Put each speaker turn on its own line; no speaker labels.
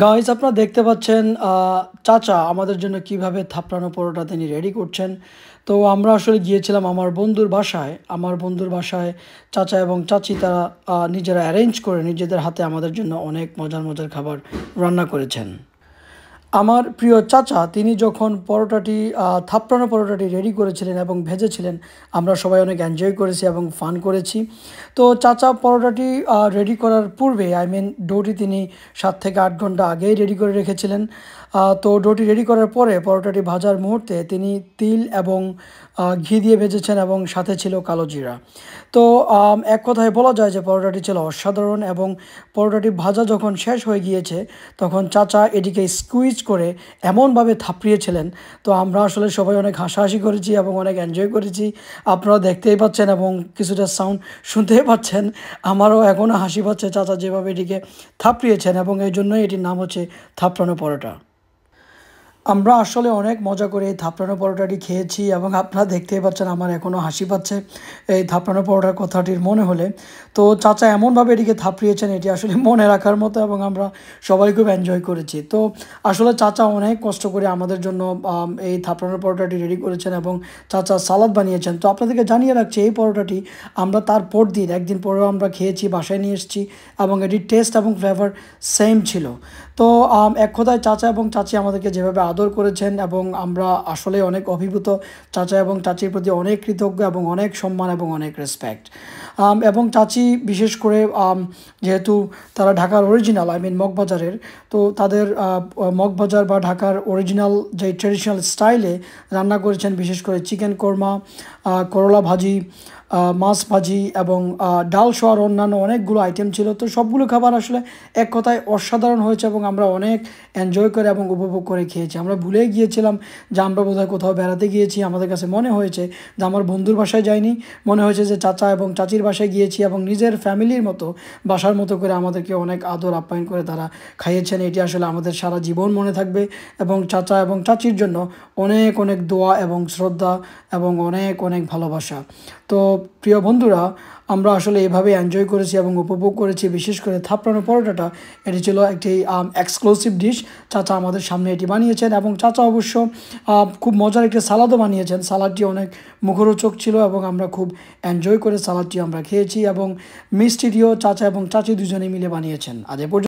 Guys আপনারা দেখতে পাচ্ছেন চাচা আমাদের জন্য কিভাবে থাপড়ানো পরোটা তিনি রেডি করছেন। তো আমরা আসলে গিয়েছিলাম আমার বন্ধুর বাসায়। আমার বন্ধুর বাসায় চাচা এবং চাচি তারা নিজেরা অ্যারেঞ্জ করে নিজেদের হাতে আমাদের জন্য অনেক মজার মজার খাবার রান্না করেছেন। আমার প্রিয় চাচা তিনি যখন পরোটাটি থাপড়ানো পরোটাটি রেডি করেছিলেন এবং ভেজেছিলেন, আমরা সবাই অনেক এনজয় করেছি এবং ফান করেছি। তো চাচা পরোটাটি রেডি করার পূর্বে ডোটি তিনি ৭ থেকে ৮ ঘন্টা আগেই রেডি করে রেখেছিলেন। তো ডোটি রেডি করার পরে পরোটাটি ভাজার মুহূর্তে তিনি তিল এবং ঘি দিয়ে ভেজেছেন এবং সাথে ছিল কালো জিরা। তো এক কথায় বলা যায় যে পরোটাটি ছিল অসাধারণ এবং পরোটাটি ভাজা যখন শেষ হয়ে গিয়েছে তখন চাচা এটিকে স্কুইজ করে এমনভাবে থাপড়িয়েছিলেন। তো আমরা আসলে সবাই অনেক হাসাহাসি করেছি এবং অনেক এনজয় করেছি। আপনারা দেখতেই পাচ্ছেন এবং কিছুটা সাউন্ড শুনতেই পাচ্ছেন। আমারও এখনও হাসি পাচ্ছে চাচা যেভাবে এটিকে থাপড়িয়েছেন এবং এই জন্যই এটির নাম হচ্ছে থাপড়ানো পরোটা। আমরা আসলে অনেক মজা করে এই থাপড়ানো পরোটাটি খেয়েছি এবং আপনারা দেখতেই পাচ্ছেন আমার এখনও হাসি পাচ্ছে এই থাপড়ানো পরোটার কথাটির মনে হলে। তো চাচা এমনভাবে এটিকে থাপড়িয়েছেন এটি আসলে মনে রাখার মতো এবং আমরা সবাই খুব এনজয় করেছি। তো আসলে চাচা অনেক কষ্ট করে আমাদের জন্য এই থাপড়ানো পরোটাটি রেডি করেছেন এবং চাচা সালাদ বানিয়েছেন। তো আপনাদেরকে জানিয়ে রাখছি এই পরোটাটি আমরা তার দিন একদিন পরেও আমরা খেয়েছি, বাসায় নিয়ে এসেছি এবং এটির টেস্ট এবং ফ্লেভার সেম ছিল। তো এক কথায় চাচা এবং চাচি আমাদেরকে যেভাবে আদর করেছেন এবং আমরা আসলে অনেক অভিভূত। চাচা এবং চাচির প্রতি অনেক কৃতজ্ঞ এবং অনেক সম্মান এবং অনেক রেসপেক্ট। এবং চাচি বিশেষ করে যেহেতু তারা ঢাকার অরিজিনাল মগবাজারের, তো তাদের মগবাজার বা ঢাকার অরিজিনাল যে ট্রেডিশনাল স্টাইলে রান্না করেছেন, বিশেষ করে চিকেন কোরমা, করলা ভাজি, মাছ ভাজি এবং ডাল সহ অন্যান্য অনেকগুলো আইটেম ছিল। তো সবগুলো খাবার আসলে এক কথায় অসাধারণ হয়েছে এবং আমরা অনেক এনজয় করে এবং উপভোগ করে খেয়েছি। আমরা ভুলেই গিয়েছিলাম যে আমরা বোধহয় কোথাও বেড়াতে গিয়েছি। আমাদের কাছে মনে হয়েছে যে আমার বন্ধুর বাসায় যাইনি, মনে হয়েছে যে চাচা এবং চাচির বাসায় গিয়েছি এবং নিজের ফ্যামিলির মতো বাসার মতো করে আমাদেরকে অনেক আদর আপ্যায়ন করে তারা খাইয়েছেন। এটি আসলে আমাদের সারা জীবন মনে থাকবে এবং চাচা এবং চাচির জন্য অনেক অনেক দোয়া এবং শ্রদ্ধা এবং অনেক অনেক ভালোবাসা। তো প্রিয় বন্ধুরা, আমরা আসলে এভাবে এনজয় করেছি এবং উপভোগ করেছি। বিশেষ করে থাপড়ানো পরোটাটা এটি ছিল একটি এক্সক্লুসিভ ডিশ। চাচা আমাদের সামনে এটি বানিয়েছেন এবং চাচা অবশ্য খুব মজার একটি সালাদও বানিয়েছেন। সালাদটি অনেক মুখরোচক ছিল এবং আমরা খুব এনজয় করে সালাদটি আমরা খেয়েছি এবং মিষ্টিটিও চাচা এবং চাচি দুজনে মিলে বানিয়েছেন। আজ এ পর্যন্ত।